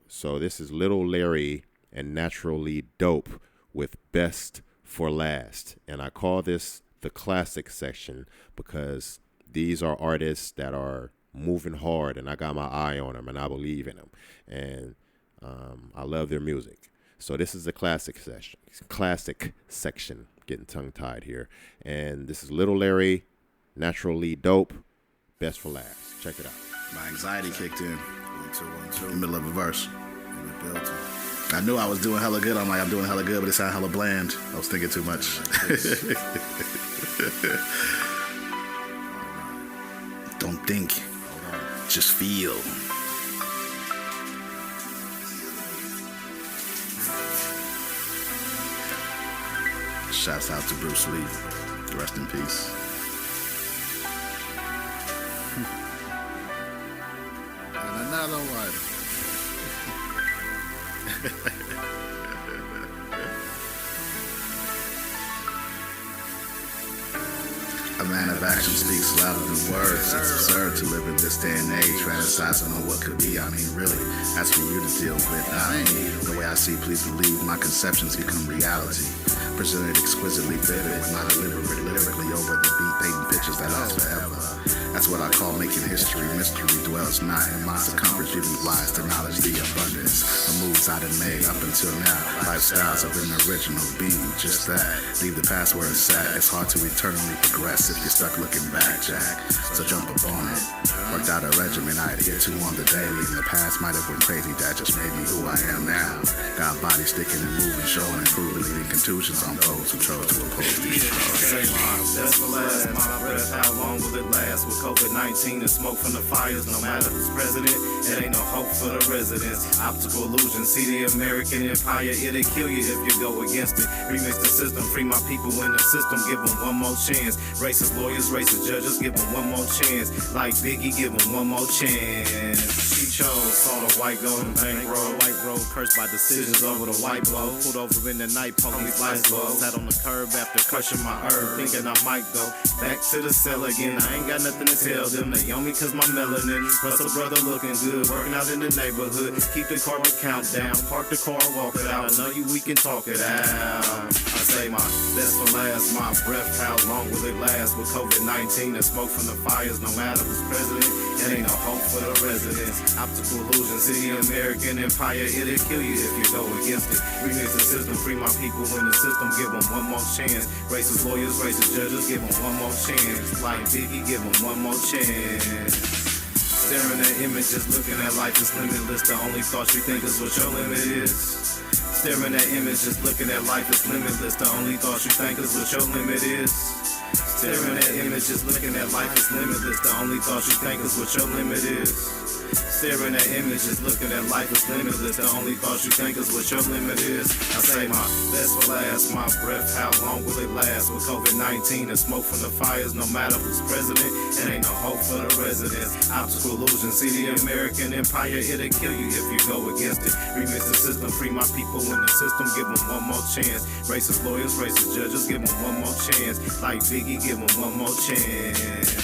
[SPEAKER 1] So this is Little Larry and Naturally Dope with Best for Last. And I call this the classic section because these are artists that are moving hard, and I got my eye on them, and I believe in them. And I love their music. So this is the classic section. Getting tongue-tied here. And this is Little Larry, Naturally Dope, Best for Last. Check it out.
[SPEAKER 16] My anxiety kicked in. 1, 2, 1, 2. In the middle of a verse. I knew I was doing hella good. I'm like, I'm doing hella good, but it sounded hella bland. I was thinking too much. Don't think. Just feel. Shouts out to Bruce Lee. Rest in peace. And another one. A man of action speaks louder than words. It's absurd to live in this day and age, fantasizing on what could be. I mean, really, that's for you to deal with. I mean, the way I see, please believe, my conceptions become reality. Presented exquisitely vivid when I deliver it lyrically over the beat, painting pictures that last forever. That's what I call making history. Mystery dwells not in my circumference, giving wise to knowledge the abundance. The moves I done made up until now, lifestyles of an original being, just that. Leave the past where it's at. It's hard to eternally progress if you're stuck looking back, Jack. So jump up on it. Worked out a regimen I adhere to on the daily. In the past might have been crazy, that just made me who I am now. Got body sticking and moving, showing and proving, leading contusions on foes who chose to oppose these shows.
[SPEAKER 17] That's the last, my breath, how long will it last? With COVID-19 and smoke from the fires, no matter who's president, it ain't no hope for the residents. Optical illusion, see the American empire, it'll kill you if you go against it. Remix the system, free my people in the system, give them one more chance. Racist lawyers, racist judges, give them one more chance. Like Biggie, give them one more chance. She chose, saw the white golden bankroll. White road cursed by decisions over the white blow. Pulled over in the night, police lights low. Sat on the curb after crushing my herb, thinking I might go back to the cell again. I ain't got nothing to tell them. They own me cause my melanin. Plus a brother looking good, working out in the neighborhood. Keep the carbon count down, park the car, walk it out. I know you, we can talk it out. I say my best for last, my breath, how long will it last? With COVID-19 and smoke from the fires, no matter who's president, it ain't no hope for the residents. Optical illusion, see the American empire, it'll kill you if you go against it. Remix the system, free my people in the system, give them one more chance. Racist lawyers, racist judges, give them one more chance. Like Biggie, give them one more chance. Staring at images, looking at life is limitless. The only thought you think is what your limit is. Staring at images, looking at life is limitless. The only thought you think is what your limit is. Staring at images, looking at life is limitless. The only thought you think is what your limit is. Staring at images, looking at life is limitless. The only thought you think is what your limit is. I say my best for last, my breath, how long will it last? With COVID-19 and smoke from the fires, no matter who's president, it ain't no hope for the residents. Optical illusion, see the American empire, it'll kill you if you go against it. Remix the system, free my people in the system, give them one more chance. Racist lawyers, racist judges, give them one more chance. Like Biggie, give them one more chance.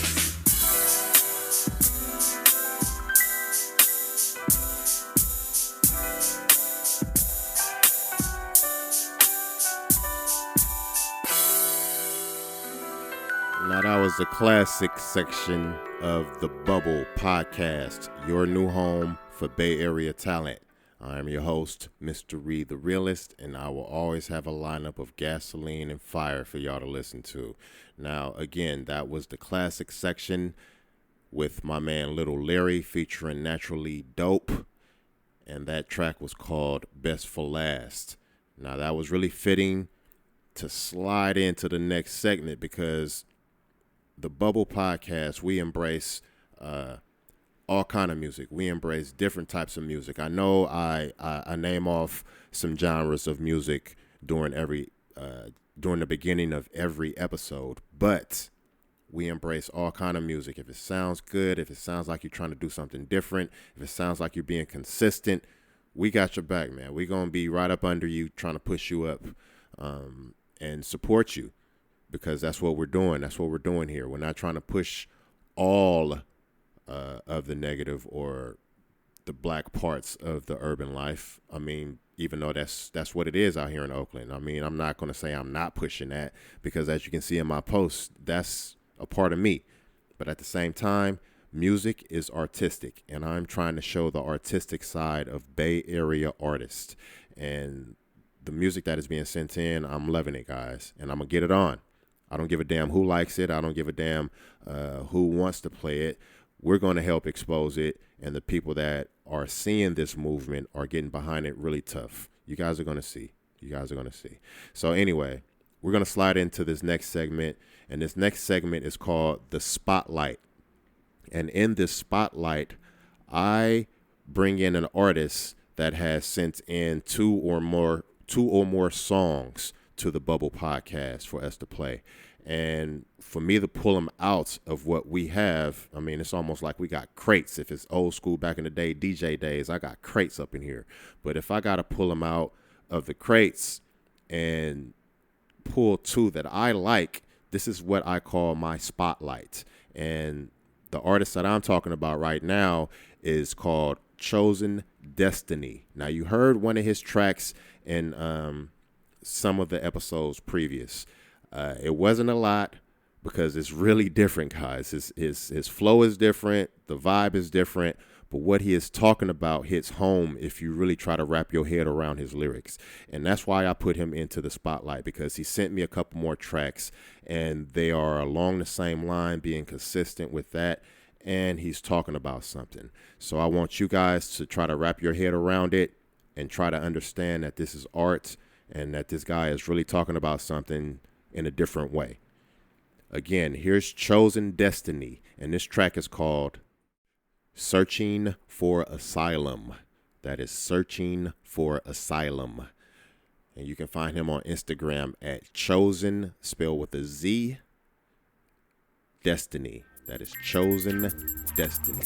[SPEAKER 1] was the classic section of the Bubble Podcast, your new home for Bay Area talent. I am your host, Mr. Reed the Realist, and I will always have a lineup of gasoline and fire for y'all to listen to. Now, again, that was the classic section with my man Little Larry featuring Naturally Dope, and that track was called Best for Last. Now, that was really fitting to slide into the next segment because the Bubble Podcast, we embrace all kind of music. We embrace different types of music. I know I name off some genres of music during the beginning of every episode, but we embrace all kind of music. If it sounds good, if it sounds like you're trying to do something different, if it sounds like you're being consistent, we got your back, man. We're going to be right up under you, trying to push you up and support you, because that's what we're doing. That's what we're doing here. We're not trying to push all of the negative or the black parts of the urban life. I mean, even though that's what it is out here in Oakland. I mean, I'm not going to say I'm not pushing that, because as you can see in my posts, that's a part of me. But at the same time, music is artistic, and I'm trying to show the artistic side of Bay Area artists. And the music that is being sent in, I'm loving it, guys, and I'm going to get it on. I don't give a damn who likes it. I don't give a damn who wants to play it. We're going to help expose it, and the people that are seeing this movement are getting behind it really tough. You guys are going to see. You guys are going to see. So anyway, we're going to slide into this next segment, and this next segment is called The Spotlight. And in this Spotlight, I bring in an artist that has sent in two or more songs to the Bubble Podcast for us to play. And for me to pull them out of what we have, I mean, it's almost like we got crates. If it's old school back in the day, DJ days, I got crates up in here. But if I got to pull them out of the crates and pull two that I like, this is what I call my spotlight. And the artist that I'm talking about right now is called Chosen Destiny. Now, you heard one of his tracks in some of the episodes previous. It wasn't a lot because it's really different, guys. His flow is different. The vibe is different. But what he is talking about hits home if you really try to wrap your head around his lyrics. And that's why I put him into the spotlight, because he sent me a couple more tracks, and they are along the same line, being consistent with that. And he's talking about something. So I want you guys to try to wrap your head around it and try to understand that this is art and that this guy is really talking about something in a different way. Again, here's Chosen Destiny, and this track is called Searching for Asylum. That is Searching for Asylum. And you can find him on Instagram at Chosen, spelled with a Z, Destiny. That is Chosen Destiny.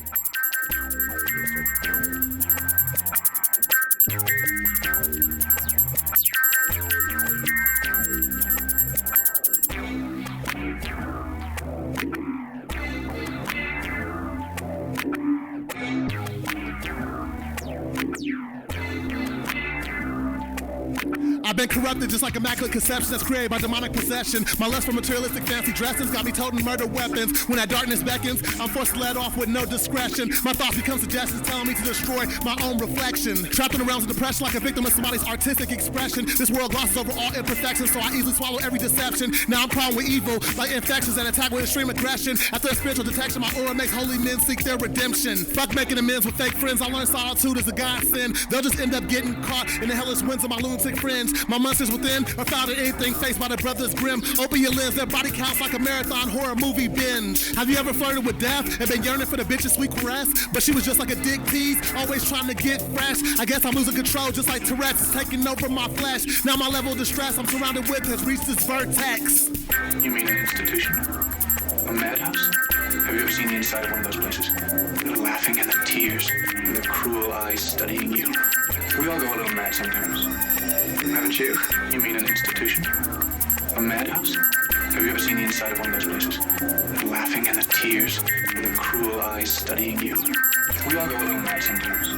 [SPEAKER 18] I've been corrupted just like immaculate conception that's created by demonic possession. My lust for materialistic fancy dressings got me toting murder weapons. When that darkness beckons, I'm forced to let off with no discretion. My thoughts become suggestions telling me to destroy my own reflection. Trapped in the realms of depression like a victim of somebody's artistic expression. This world glosses over all imperfections, so I easily swallow every deception. Now I'm crawling with evil like infections that attack with extreme aggression. After a spiritual detection, my aura makes holy men seek their redemption. Fuck making amends with fake friends. I learned solitude is a godsend. They'll just end up getting caught in the hellish winds of my lunatic friends. My monsters within are found in anything faced by the brothers grim. Open your lens, their body counts like a marathon horror movie binge. Have you ever flirted with death and been yearning for the bitch's sweet caress? But she was just like a dick tease, always trying to get fresh. I guess I'm losing control just like Tourette's is taking over my flesh. Now my level of distress I'm surrounded with has reached its vertex.
[SPEAKER 19] You mean an institution? A madhouse? Have you ever seen the inside of one of those places? The laughing and the tears and the cruel eyes studying you. We all go a little mad sometimes. Haven't you? You mean an institution? A madhouse? Have you ever seen the inside of one of those places? The laughing and the tears and the cruel eyes studying you. We all go a little mad sometimes.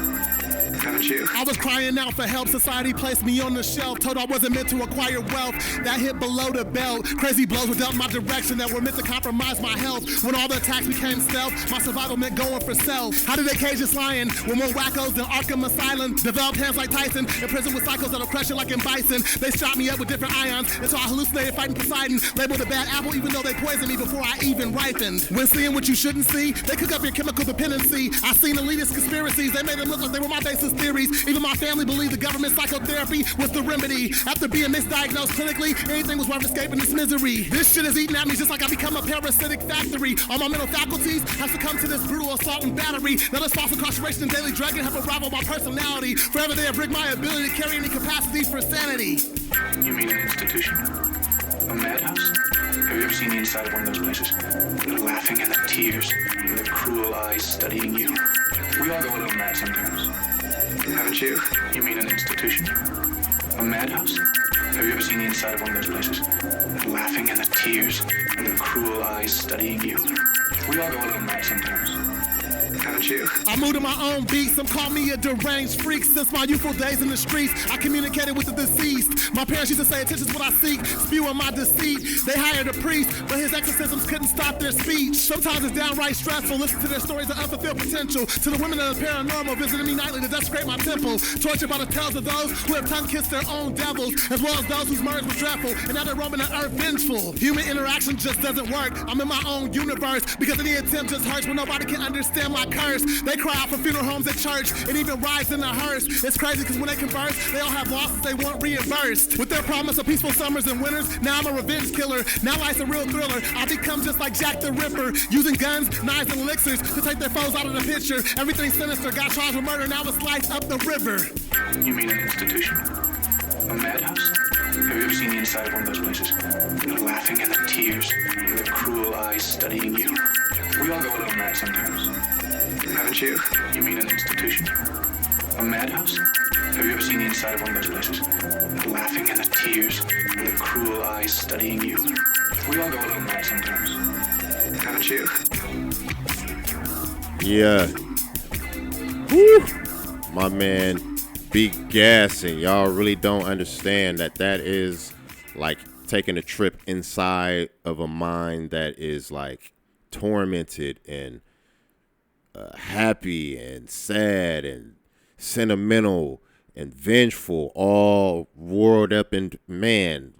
[SPEAKER 19] Haven't
[SPEAKER 2] Haven't you?
[SPEAKER 18] I was crying out for help, society placed me on the shelf, told I wasn't meant to acquire wealth, that hit below the belt. Crazy blows were dealt my direction that were meant to compromise my health. When all the attacks became stealth, my survival meant going for self. How did they cage this lion with more wackos than Arkham Asylum? Developed hands like Tyson, in prison with cycles that'll crush it like in Bison. They shot me up with different ions until I hallucinated fighting Poseidon. Labeled a bad apple even though they poisoned me before I even ripened. When seeing what you shouldn't see, they cook up your chemical dependency. I seen elitist conspiracies, they made them look like they were my basis theories. Even my family believed the government psychotherapy was the remedy. After being misdiagnosed clinically, anything was worth escaping this misery. This shit is eating at me just like I become a parasitic factory. All my mental faculties have succumbed to this brutal assault and battery. Now this false incarceration and daily drugging have unraveled my personality. Forever they have rigged my ability to carry any capacity for sanity.
[SPEAKER 19] You mean an institution? A madhouse? Have you ever seen the inside of one of those places? The laughing and the tears, and the cruel eyes studying you. We all go a little mad sometimes.
[SPEAKER 2] Haven't you?
[SPEAKER 19] You mean an institution? A madhouse? Have you ever seen the inside of one of those places? The laughing and the tears, and the cruel eyes studying you. We all go a little mad sometimes.
[SPEAKER 2] Haven't you?
[SPEAKER 18] I moved to my own beat. Some call me a deranged freak. Since my youthful days in the streets, I communicated with the deceased. My parents used to say, attention's what I seek, spewing my deceit. They hired a priest, but his exorcisms couldn't stop their speech. Sometimes it's downright stressful. Listen to their stories of unfulfilled potential. To the women of the paranormal visiting me nightly to desecrate my temple. Tortured by the tales of those who have tongue-kissed their own devils, as well as those whose murders were dreadful, and now they're roaming the earth vengeful. Human interaction just doesn't work. I'm in my own universe, because any attempt just hurts when nobody can understand my curse. They cry out for funeral homes at church, and even rides in the hearse. It's crazy because when they converse, they all have losses they want reimbursed. With their promise of peaceful summers and winters, now I'm a revenge killer. Now life's a real thriller. I become just like Jack the Ripper, using guns, knives, and elixirs to take their foes out of the picture. Everything sinister, got charged with murder, now it's life up the river.
[SPEAKER 19] You mean an institution? A madhouse? Have you ever seen the inside of one of those places? The laughing and the tears, and the cruel eyes studying you. We all go a little mad sometimes.
[SPEAKER 2] Haven't you?
[SPEAKER 19] You mean an institution? A madhouse? Have you ever seen the inside of one of those places? The laughing and the tears, and the cruel eyes studying you. We all go a little mad sometimes.
[SPEAKER 2] Haven't you?
[SPEAKER 1] Yeah. Woo. My man be gassing. Y'all really don't understand that is like taking a trip inside of a mind that is like tormented and happy and sad and sentimental and vengeful, all roared up. And man,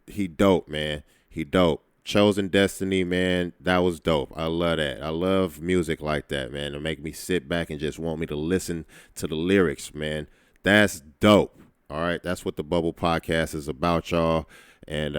[SPEAKER 1] he dope, man. He dope. Chosen Destiny, man, that was dope. I love that. I love music like that, man. To make me sit back and just want me to listen to the lyrics, man. That's dope. All right, that's what the Bubble Podcast is about, y'all. And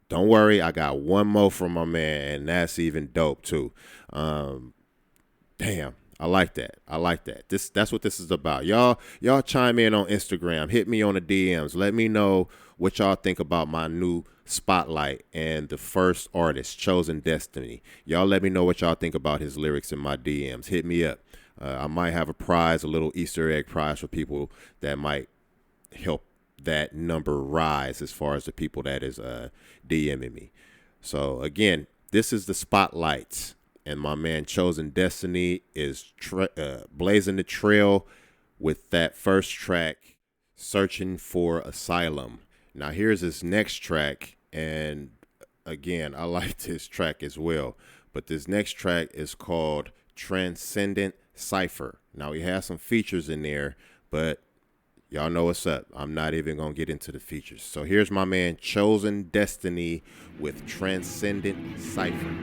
[SPEAKER 1] don't worry, I got one more from my man, and that's even dope too. Damn, I like that. I like that. That's what this is about. Y'all chime in on Instagram. Hit me on the DMs. Let me know what y'all think about my new Spotlight and the first artist, Chosen Destiny. Y'all let me know what y'all think about his lyrics in my DMs. Hit me up. I might have a prize, a little Easter egg prize for people that might help that number rise as far as the people that is DMing me. So again, this is the Spotlight, and my man Chosen Destiny is blazing the trail with that first track, Searching for Asylum. Now here's his next track, and again, I like this track as well, but this next track is called Transcendent Cipher. Now he has some features in there, but y'all know what's up. I'm not even going to get into the features. So here's my man Chosen Destiny with Transcendent Cipher.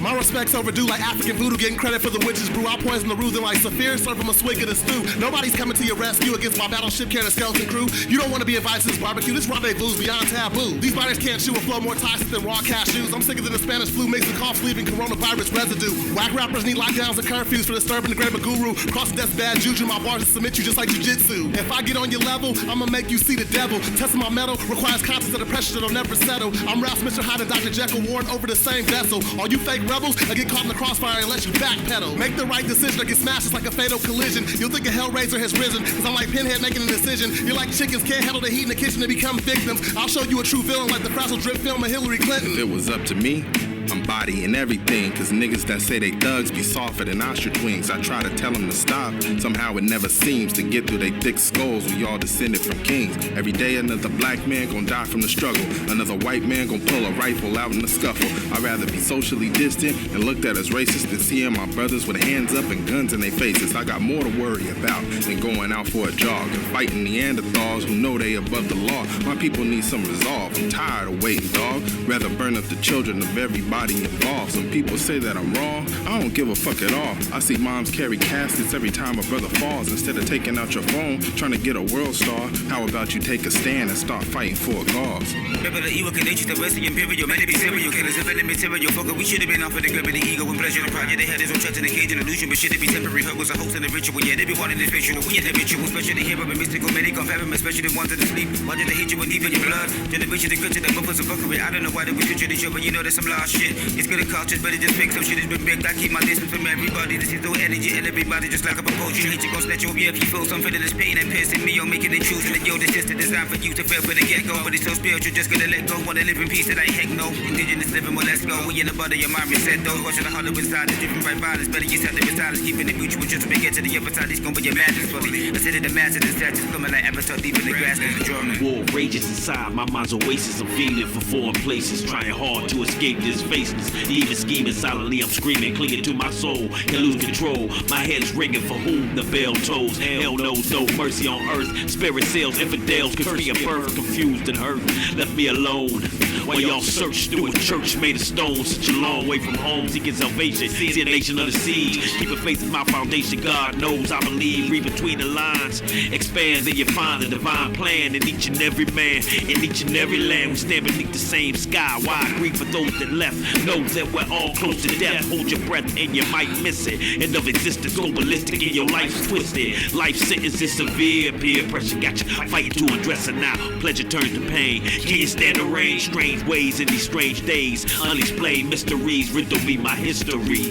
[SPEAKER 18] My respect's overdue, like African voodoo, getting credit for the witches brew. I poison the ruse like Saphir, serve them a swig of the stew. Nobody's coming to your rescue against my battleship carrying a skeleton crew. You don't want to be invited to this barbecue. This rendezvous's beyond taboo. These biters can't chew a flow more toxic than raw cashews. I'm sicker than the Spanish flu, mixed with cough, leaving coronavirus residue. Whack rappers need lockdowns and curfews for disturbing the great guru. Cross death's bad juju, my bars will submit you just like jiu-jitsu. If I get on your level, I'ma make you see the devil. Testing my metal requires conscious of the pressure that'll never settle. I'm Ralph Mr. Hyde and Dr. Jekyll, warring over the same vessel. All you fake rebels, levels or get caught in the crossfire unless you backpedal. Make the right decision or get smashed just like a fatal collision. You'll think a Hellraiser has risen, cause I'm like Pinhead making a decision. You're like chickens can't handle the heat in the kitchen and become victims. I'll show you a true villain like the frazzle drip film of Hillary Clinton.
[SPEAKER 20] If it was up to me, I'm bodying everything, cause niggas that say they thugs be softer than ostrich wings. I try to tell them to stop, somehow it never seems to get through they thick skulls. We all descended from kings. Every day another black man gon' die from the struggle. Another white man gon' pull a rifle out in the scuffle. I'd rather be socially distant and looked at as racist than seeing my brothers with hands up and guns in their faces. I got more to worry about than going out for a jog and fighting Neanderthals who know they above the law. My people need some resolve. I'm tired of waiting, dog. Rather burn up the children of everybody involved. Some people say that I'm wrong. I don't give a fuck at all. I see moms carry caskets every time a brother falls. Instead of taking out your phone, trying to get a world star, how about you take a stand and start fighting for a cause?
[SPEAKER 21] Remember the evil conditions, the Western Imperial, many be serial killers, infinite material fucker. We should have been off of the grip of the ego and pleasure and pride. They had this own trust in the cage and illusion, but shit, it be temporary. Hurt was a host in the ritual. Yeah, they be wanting this fictional. We in the ritual, especially the hero and mystical, medical, fathom, especially the ones that sleep. Wanted to hit you with deep in your blood. Generation to culture, the buffers of fuckery. I don't know why they we picture each other, but you know there's some lost shit. It's good to culture, but it just makes some shit is big. I keep my distance from everybody. This is no energy, and everybody just like a proposal. Hate you, gon' snatch you up, yeah, if you feel some feeling this pain and pissing me on making it choose. And yo, this is the design for you to fail for the get-go. But it's so spiritual, just gonna let go. Wanna live in peace, that I heck no. Indigenous living, well, let's go. We in the butter, your mind reset, though. Watching the heart of inside, it's driven by violence. Better you set the silence, keeping it mutual. Just to get to the other side, it's gonna be your madness, buddy. Let's hit it, the mass of the stats, it's coming like avatar deep in the grass, there's a drum.
[SPEAKER 22] War rages inside, my mind's oasis. I'm feeling for foreign places, trying hard to escape this faceless. Even scheming silently, I'm screaming, clinging to my soul. Can lose control, my head's ringing for whom the bell tolls. Hell knows no mercy on earth. Spirit sails, infidels, curse me at birth, confused and hurt. Left me alone while y'all search through a church made of stone. Such a long way from home, seeking salvation. See a nation under siege. Keeping faith is my foundation. God knows I believe. Read between the lines, expands and you find the divine plan in each and every man, in each and every land. We stand beneath the same sky. Why grieve for those that left? Know that we're all close to death. Hold your breath and you might miss it. End of existence, go ballistic and your life's twisted. Life sentence is severe. Peer pressure got you fighting to address it now. Pleasure turns to pain. Can you stand the rain? Strange ways in these strange days. Unexplained mysteries riddle me my history.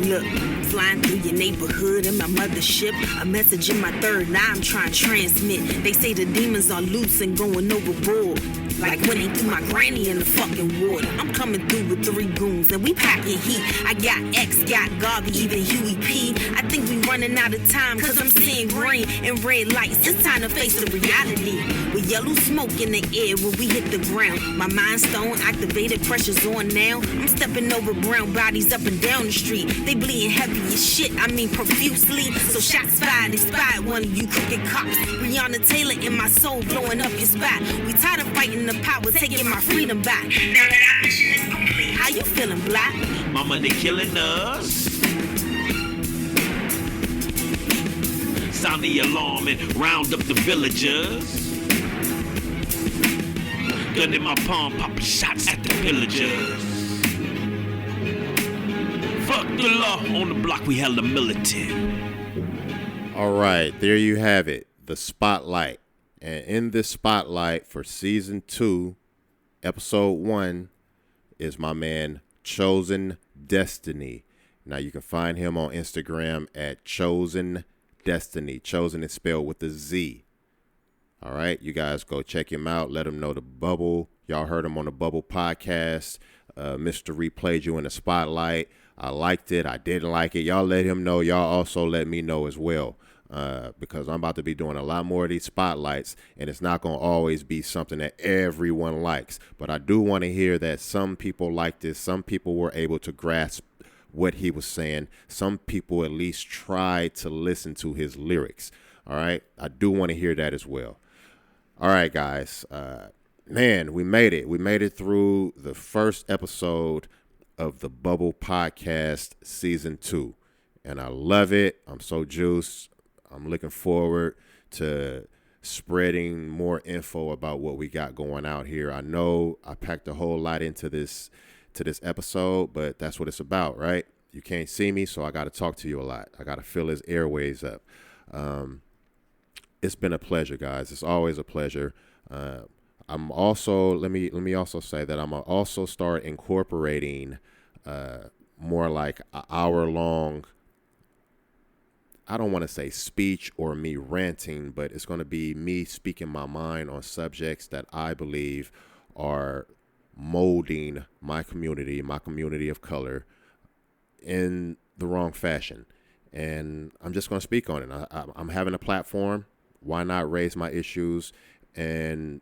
[SPEAKER 23] Look, flying through your neighborhood in my mothership. A message in my third eye I'm trying to transmit. They say the demons are loose and going overboard. Like when they threw my granny in the fucking water. I'm coming through with 3 goons and we packing heat. I got X, got Garvey, even Huey P. I think we running out of time cause I'm seeing green and red lights. It's time to face the reality. With yellow smoke in the air when we hit the ground. My mind stone activated, pressure's on now. I'm stepping over brown bodies up and down the street. They bleeding heavy as shit, I mean profusely. So shots fired, inspired one of you crooked cops. Breonna Taylor in my soul blowing up your spot. We tired of fighting the power, taking my freedom back. Now that our mission is complete, how you feeling, black?
[SPEAKER 22] Mama, they killing us. Sound the alarm and round up the villagers. Gun in my palm, popping shots at the pillagers. Fuck the law, on the block we held a militant.
[SPEAKER 1] All right, there you have it, the spotlight. And in this spotlight for season 2, episode 1, is my man Chosen Destiny. Now you can find him on Instagram at Chosen Destiny. Chosen is spelled with a Z. All right, you guys go check him out. Let him know the Bubble. Y'all heard him on the Bubble podcast. Mystery played you in the spotlight. I liked it. I didn't like it. Y'all let him know. Y'all also let me know as well. Because I'm about to be doing a lot more of these spotlights, and it's not going to always be something that everyone likes. But I do want to hear that some people like this. Some people were able to grasp what he was saying. Some people at least tried to listen to his lyrics. All right. I do want to hear that as well. All right, guys. Man, we made it. We made it through the first episode of the Bubble Podcast Season 2. And I love it. I'm so juiced. I'm looking forward to spreading more info about what we got going out here. I know I packed a whole lot into this episode, but that's what it's about, right? You can't see me, so I got to talk to you a lot. I got to fill his airways up. It's been a pleasure, guys. It's always a pleasure. I'm also let me also say that I'm also start incorporating more like an hour-long, I don't want to say speech or me ranting, but it's going to be me speaking my mind on subjects that I believe are molding my community of color, in the wrong fashion. And I'm just going to speak on it. I'm having a platform. Why not raise my issues and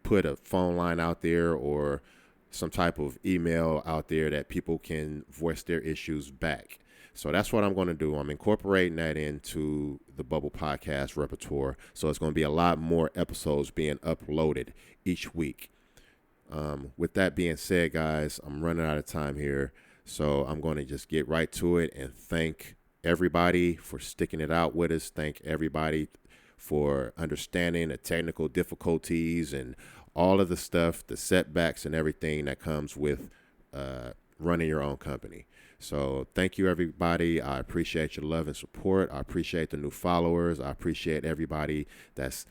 [SPEAKER 1] put a phone line out there or some type of email out there that people can voice their issues back. So that's what I'm going to do. I'm incorporating that into the Bubble Podcast repertoire. So it's going to be a lot more episodes being uploaded each week. With that being said, guys, I'm running out of time here. So I'm going to just get right to it and thank everybody for sticking it out with us. Thank everybody for understanding the technical difficulties and all of the stuff, the setbacks and everything that comes with running your own company. So thank you, everybody. I appreciate your love and support. I appreciate the new followers. I appreciate everybody that's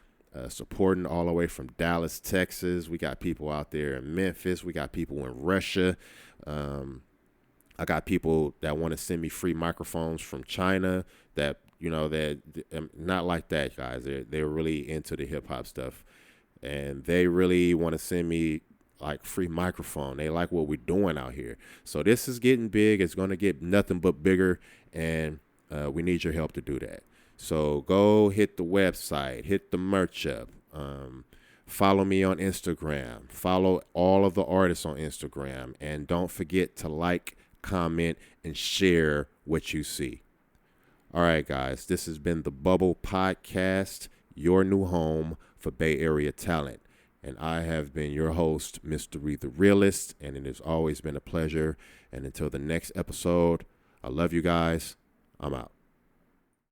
[SPEAKER 1] supporting all the way from Dallas, Texas. We got people out there in Memphis. We got people in Russia. I got people that want to send me free microphones from China that, you know, that not like that, guys. They're really into the hip hop stuff, and they really want to send me like free microphone. They like what we're doing out here. So this is getting big. It's going to get nothing but bigger, and we need your help to do that. So go hit the website, hit the merch up, follow me on Instagram, follow all of the artists on Instagram, and don't forget to like, comment, and share what you see. All right, guys, this has been the Bubble Podcast, your new home for Bay Area talent. And I have been your host, Mr. Reed the Realist, and it has always been a pleasure. And until the next episode, I love you guys. I'm out.